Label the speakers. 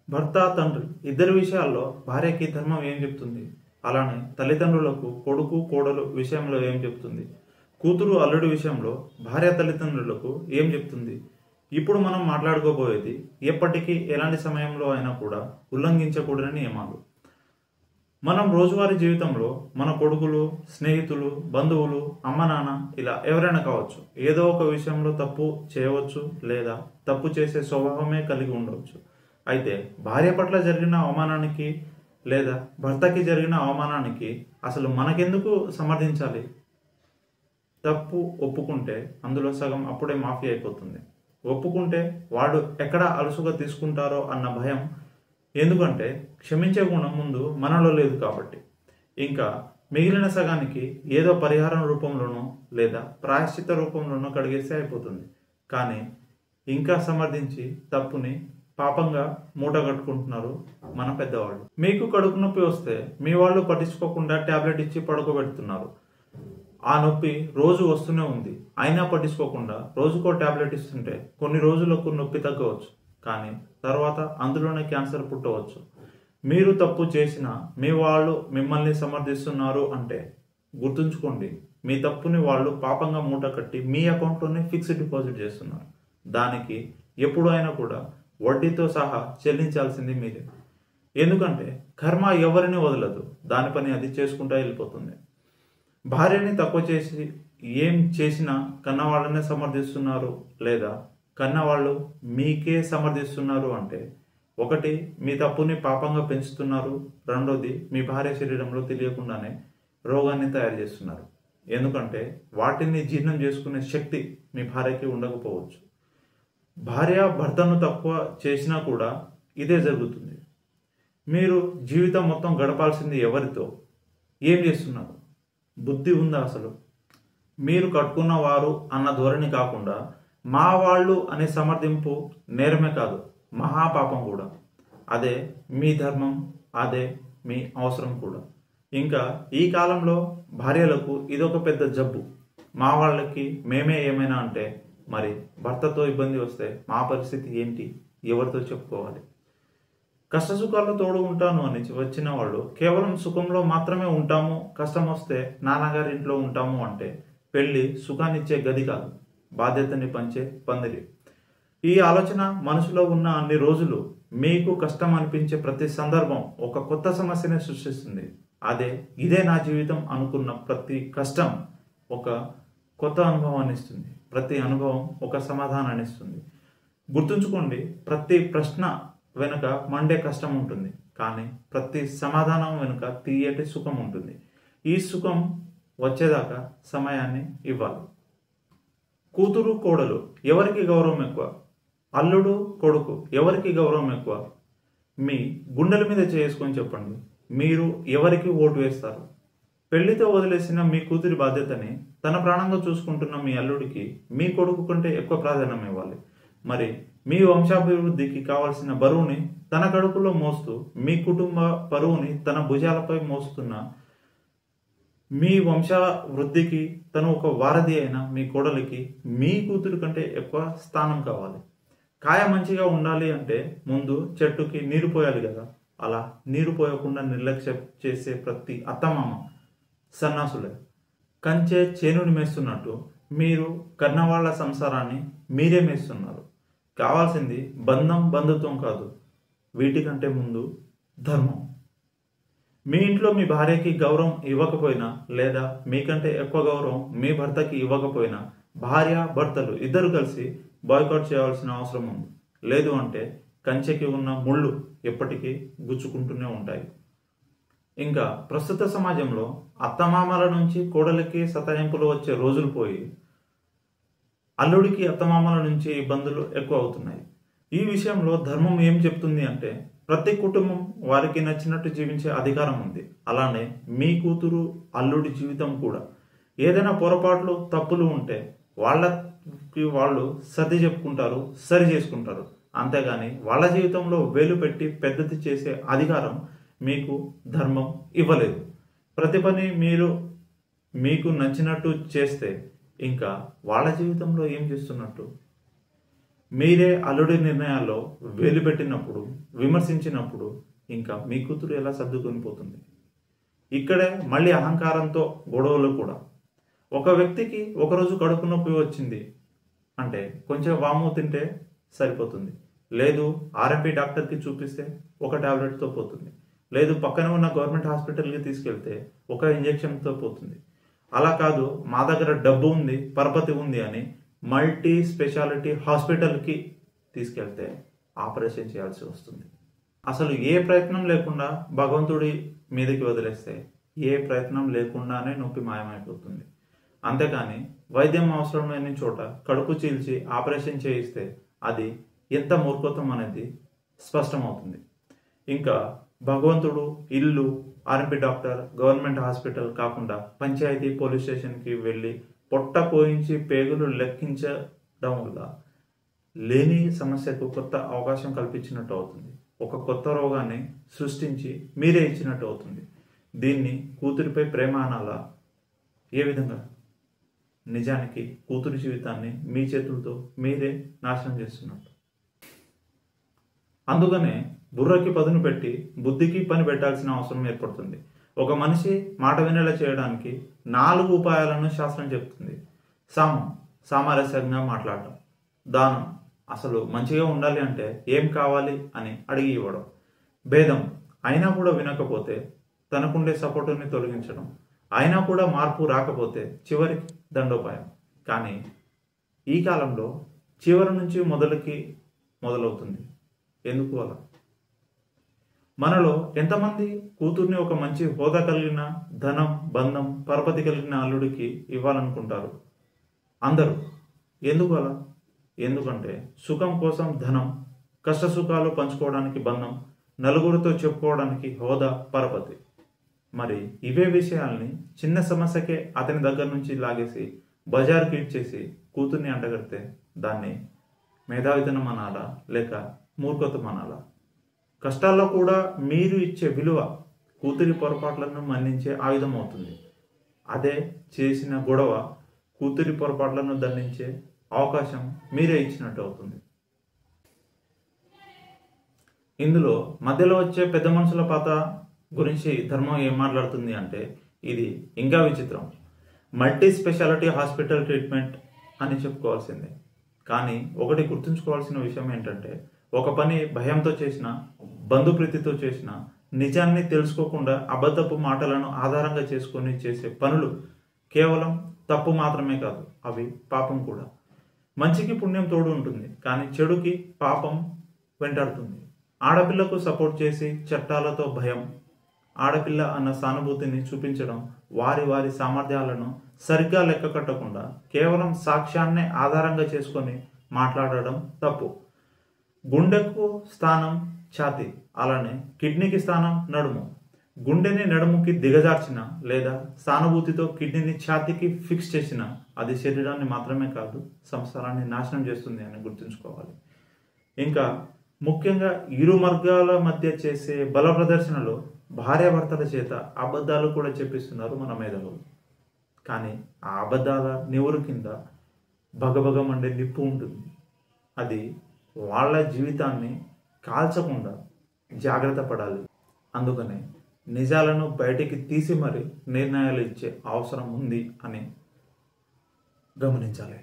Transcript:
Speaker 1: భర్త తండ్రి ఇద్దరి విషయాల్లో భార్యకి ధర్మం ఏం చెప్తుంది? అలానే తల్లిదండ్రులకు కొడుకు కోడలు విషయంలో ఏం చెప్తుంది? కూతురు అల్లుడి విషయంలో భార్య తల్లిదండ్రులకు ఏం చెప్తుంది? ఇప్పుడు మనం మాట్లాడుకోబోయేది ఎప్పటికీ ఎలాంటి సమయంలో అయినా కూడా ఉల్లంఘించకూడని నియమాలు. మనం రోజువారీ జీవితంలో మన కొడుకులు, స్నేహితులు, బంధువులు, అమ్మ నాన్న ఇలా ఎవరైనా కావచ్చు, ఏదో ఒక విషయంలో తప్పు చేయవచ్చు లేదా తప్పు చేసే స్వభావమే కలిగి ఉండవచ్చు. అయితే భార్య పట్ల జరిగిన అవమానానికి లేదా భర్తకి జరిగిన అవమానానికి అసలు మనకెందుకు సమర్థించాలి? తప్పు ఒప్పుకుంటే అందులో సగం అప్పుడే మాఫీ అయిపోతుంది. ఒప్పుకుంటే వాడు ఎక్కడ అలుసుగా తీసుకుంటారో అన్న భయం. ఎందుకంటే క్షమించే గుణం ముందు మనలో లేదు కాబట్టి. ఇంకా మిగిలిన సగానికి ఏదో పరిహారం రూపంలోనో లేదా ప్రాయశ్చిత్త రూపంలోనో కడిగేస్తే అయిపోతుంది. కానీ ఇంకా సమర్థించి తప్పుని పాపంగా మూట కట్టుకుంటున్నారు మన పెద్దవాళ్ళు. మీకు కడుపు నొప్పి వస్తే మీ వాళ్ళు పట్టించుకోకుండా ట్యాబ్లెట్ ఇచ్చి పడుకోబెడుతున్నారు. ఆ నొప్పి రోజు వస్తూనే ఉంది, అయినా పట్టించుకోకుండా రోజుకో ట్యాబ్లెట్ ఇస్తుంటే కొన్ని రోజులకు నొప్పి తగ్గవచ్చు, కానీ తర్వాత అందులోనే క్యాన్సర్ పుట్టవచ్చు. మీరు తప్పు చేసినా మీ వాళ్ళు మిమ్మల్ని సమర్థిస్తున్నారు అంటే గుర్తుంచుకోండి, మీ తప్పుని వాళ్ళు పాపంగా మూట కట్టి మీ అకౌంట్లోనే ఫిక్స్డ్ డిపాజిట్ చేస్తున్నారు. దానికి ఎప్పుడు అయినా కూడా వడ్డీతో సహా చెల్లించాల్సింది మీరే. ఎందుకంటే కర్మ ఎవరిని వదలదు, దాని పని అది చేసుకుంటూ వెళ్ళిపోతుంది. భార్యని తక్కువ చేసి ఏం చేసినా కన్నవాళ్ళనే సమర్థిస్తున్నారు లేదా కన్నవాళ్ళు మీకే సమర్థిస్తున్నారు అంటే, ఒకటి మీ తప్పుని పాపంగా పెంచుతున్నారు, రెండోది మీ భార్య శరీరంలో తెలియకుండానే రోగాన్ని తయారు చేస్తున్నారు. ఎందుకంటే వాటిని జీర్ణం చేసుకునే శక్తి మీ భార్యకి ఉండకపోవచ్చు. భార్య భర్తను తక్కువ చేసినా కూడా ఇదే జరుగుతుంది. మీరు జీవితం మొత్తం గడపాల్సింది ఎవరితో, ఏం చేస్తున్నారు? బుద్ధి ఉందా అసలు? మీరు కట్టుకున్న వారు అన్న ధోరణి కాకుండా మా వాళ్ళు అనే సమర్థింపు నేరమే కాదు, మహాపాపం కూడా. అదే మీ ధర్మం, అదే మీ అవసరం కూడా. ఇంకా ఈ కాలంలో భార్యలకు ఇదొక పెద్ద జబ్బు. మా వాళ్ళకి మేమే ఏమైనా అంటే మరి భర్తతో ఇబ్బంది వస్తే మా పరిస్థితి ఏంటి, ఎవరితో చెప్పుకోవాలి? కష్టసుఖాల్లో తోడు ఉంటాను అని వచ్చిన వాళ్ళు కేవలం సుఖంలో మాత్రమే ఉంటాము, కష్టం వస్తే నాన్నగారి ఇంట్లో ఉంటాము అంటే పెళ్లి సుఖాన్నిచ్చే గది కాదు, బాధ్యతని పంచే పందిరి. ఈ ఆలోచన మనసులో ఉన్న అన్ని రోజులు మీకు కష్టం అనిపించే ప్రతి సందర్భం ఒక కొత్త సమస్యని సృష్టిస్తుంది. ఇదే నా జీవితం అనుకున్న ప్రతి కష్టం ఒక కొత్త అనుభవాన్ని ఇస్తుంది, ప్రతి అనుభవం ఒక సమాధానాన్ని ఇస్తుంది. గుర్తుంచుకోండి, ప్రతి ప్రశ్న వెనుక మండే కష్టం ఉంటుంది, కానీ ప్రతి సమాధానం వెనుక తీయటి సుఖం ఉంటుంది. ఈ సుఖం వచ్చేదాకా సమయాన్ని ఇవ్వాలి. కూతురు కోడలు ఎవరికి గౌరవం ఎక్కువ? అల్లుడు కొడుకు ఎవరికి గౌరవం ఎక్కువ? మీ గుండెల మీద చేసుకొని చెప్పండి, మీరు ఎవరికి ఓటు వేస్తారు? పెళ్లితో వదిలేసిన మీ కూతురి బాధ్యతని తన ప్రాణంగా చూసుకుంటున్న మీ అల్లుడికి మీ కొడుకు కంటే ఎక్కువ ప్రాధాన్యం ఇవ్వాలి. మరి మీ వంశాభివృద్ధికి కావాల్సిన బరువుని తన కడుపులో మోస్తూ మీ కుటుంబ బరువుని తన భుజాలపై మోస్తున్న మీ వంశావృద్ధికి తను ఒక వారధి అయిన మీ కోడలికి మీ కూతురు కంటే ఎక్కువ స్థానం కావాలి. కాయ మంచిగా ఉండాలి అంటే ముందు చెట్టుకి నీరు పోయాలి కదా, అలా నీరు పోయకుండా నిర్లక్ష్యం చేసే ప్రతి అత్తమామ సన్నాసులే. కంచే చేనుని మేస్తున్నట్టు మీరు కన్నవాళ్ల సంసారాన్ని మీరే మేస్తున్నారు. కావాల్సింది బంధం, బంధుత్వం కాదు, వీటికంటే ముందు ధర్మం. మీ ఇంట్లో మీ భార్యకి గౌరవం ఇవ్వకపోయినా లేదా మీకంటే ఎక్కువ గౌరవం మీ భర్తకి ఇవ్వకపోయినా భార్య భర్తలు ఇద్దరు కలిసి బాయ్కాట్ చేయాల్సిన అవసరం ఉంది. లేదు అంటే కంచెకి ఉన్న ముళ్ళు ఎప్పటికీ గుచ్చుకుంటూనే ఉంటాయి. ఇంకా ప్రస్తుత సమాజంలో అత్తమామల నుంచి కోడలికి సతాయింపులు వచ్చే రోజులు పోయి అల్లుడికి అత్తమామల నుంచి ఇబ్బందులు ఎక్కువ అవుతున్నాయి. ఈ విషయంలో ధర్మం ఏం చెప్తుంది అంటే, ప్రతి కుటుంబం వారికి నచ్చినట్టు జీవించే అధికారం ఉంది. అలానే మీ కూతురు అల్లుడి జీవితం కూడా. ఏదైనా పొరపాట్లు తప్పులు ఉంటే వాళ్ళకి వాళ్ళు సర్ది చెప్పుకుంటారు, సరి చేసుకుంటారు. అంతేగాని వాళ్ళ జీవితంలో వేలు పెట్టి పెద్దది చేసే అధికారం మీకు ధర్మం ఇవ్వలేదు. ప్రతి పని మీరు మీకు నచ్చినట్టు చేస్తే ఇంకా వాళ్ళ జీవితంలో ఏం చేస్తున్నట్టు? మీరే అల్లుడి నిర్ణయాల్లో వెలిపెట్టినప్పుడు, విమర్శించినప్పుడు ఇంకా మీ కూతురు ఎలా సర్దుకొని పోతుంది? ఇక్కడే మళ్ళీ అహంకారంతో గొడవలు కూడా. ఒక వ్యక్తికి ఒకరోజు కడుపు నొప్పి వచ్చింది అంటే కొంచెం వాము తింటే సరిపోతుంది. లేదు ఆర్ఎంపీ డాక్టర్కి చూపిస్తే ఒక టాబ్లెట్తో పోతుంది. లేదు పక్కన ఉన్న గవర్నమెంట్ హాస్పిటల్కి తీసుకెళ్తే ఒక ఇంజెక్షన్తో పోతుంది. అలా కాదు మా దగ్గర డబ్బు ఉంది, పరపతి ఉంది అని మల్టీ స్పెషాలిటీ హాస్పిటల్కి తీసుకెళ్తే ఆపరేషన్ చేయాల్సి వస్తుంది. అసలు ఏ ప్రయత్నం లేకుండా భగవంతుడి మీదకి వదిలేస్తే ఏ ప్రయత్నం లేకుండానే నొప్పి మాయమైపోతుంది. అంతేకాని వైద్యం అవసరం లేని చోట కడుపు చీల్చి ఆపరేషన్ చేయిస్తే అది ఎంత మూర్ఖత్వం అనేది స్పష్టమవుతుంది. ఇంకా భగవంతుడు ఇల్లు, ఆర్ఎంపీ డాక్టర్, గవర్నమెంట్ హాస్పిటల్ కాకుండా పంచాయతీ పోలీస్ స్టేషన్కి వెళ్ళి పొట్ట పోయించి పేగులు లెక్కించడం వల్ల లేని సమస్యకు కొత్త అవకాశం కల్పించినట్టు అవుతుంది. ఒక కొత్త రోగాన్ని సృష్టించి మీరే ఇచ్చినట్టు అవుతుంది. దీన్ని కూతురిపై ప్రేమ అనాలా? ఏ విధంగా? నిజానికి కూతురి జీవితాన్ని మీ చేతులతో మీరే నాశనం చేస్తున్నట్టు. అందుకనే బుర్రకి పదును పెట్టి బుద్ధికి పని పెట్టాల్సిన అవసరం ఏర్పడుతుంది. ఒక మనిషి మాట వినేలా చేయడానికి 4 ఉపాయాలను శాస్త్రం చెప్తుంది. సామరస్యంగా మాట్లాడటం. దానం, అసలు మంచిగా ఉండాలి అంటే ఏం కావాలి అని అడిగి ఇవ్వడం. భేదం, అయినా కూడా వినకపోతే తనకుండే సపోర్టుని తొలగించడం. అయినా కూడా మార్పు రాకపోతే చివరికి దండోపాయం. కానీ ఈ కాలంలో చివరి నుంచి మొదలవుతుంది. ఎందుకు అలా? మనలో ఎంతమంది కూతుర్ని ఒక మంచి హోదా కలిగిన, ధనం, బంధం, పరపతి కలిగిన అల్లుడికి ఇవ్వాలనుకుంటారు? అందరూ. ఎందుకు అలా? ఎందుకంటే సుఖం కోసం ధనం, కష్ట సుఖాలు పంచుకోవడానికి బంధం, నలుగురితో చెప్పుకోవడానికి హోదా, పరపతి. మరి ఇవే విషయాల్ని చిన్న సమస్యకే అతని దగ్గర నుంచి లాగేసి బజార్కి ఇచ్చేసి కూతుర్ని అంటగడితే దాన్ని మేధావితనం అనాలా లేక మూర్ఖత్వం అనాలా? కష్టాల్లో కూడా మీరు ఇచ్చే విలువ కూతురి పొరపాట్లను మన్నించే ఆయుధం అవుతుంది. అదే చేసిన గొడవ కూతురి పొరపాట్లను దండించే అవకాశం మీరే ఇచ్చినట్టు అవుతుంది. ఇందులో మధ్యలో వచ్చే పెద్ద మనుషుల పాత్ర గురించి ధర్మం ఏం మాట్లాడుతుంది అంటే ఇది ఇంకా విచిత్రం. మల్టీ స్పెషాలిటీ హాస్పిటల్ ట్రీట్మెంట్ అని చెప్పుకోవాల్సిందే. కానీ ఒకటి గుర్తుంచుకోవాల్సిన విషయం ఏంటంటే ఒక పని భయంతో చేసిన, బంధుప్రీతితో చేసిన, నిజాన్ని తెలుసుకోకుండా అబద్ధపు మాటలను ఆధారంగా చేసుకొని చేసే పనులు కేవలం తప్పు మాత్రమే కాదు, అవి పాపం కూడా. మంచికి పుణ్యం తోడు ఉంటుంది, కానీ చెడుకి పాపం వెంటాడుతుంది. ఆడపిల్లకు సపోర్ట్ చేసి చట్టాలతో భయం, ఆడపిల్ల అన్న సానుభూతిని చూపించడం, వారి సామర్థ్యాలను సరిగ్గా లెక్క కట్టకుండా కేవలం సాక్ష్యాన్నే ఆధారంగా చేసుకొని మాట్లాడడం తప్పు. గుండెకు స్థానం ఛాతీ, అలానే కిడ్నీకి స్థానం నడుము. గుండెని నడుముకి దిగజార్చిన లేదా సానుభూతితో కిడ్నీని ఛాతీకి ఫిక్స్ చేసిన అది శరీరాన్ని మాత్రమే కాదు సంసారాన్ని నాశనం చేస్తుంది అని గుర్తుంచుకోవాలి. ఇంకా ముఖ్యంగా ఇరు వర్గాల మధ్య చేసే బల ప్రదర్శనలో భార్యాభర్తల చేత అబద్ధాలు కూడా చెప్పిస్తున్నారు మన మేధావులు. కానీ ఆ అబద్ధాల నివురు కింద భగభగ మండే నిప్పు ఉంటుంది. అది వాళ్ళ జీవితాన్ని కాల్చకుండా జాగ్రత్త పడాలి. అందుకనే నిజాలను బయటికి తీసి మరి నిర్ణయాలు ఇచ్చే అవసరం ఉంది అని గమనించాలి.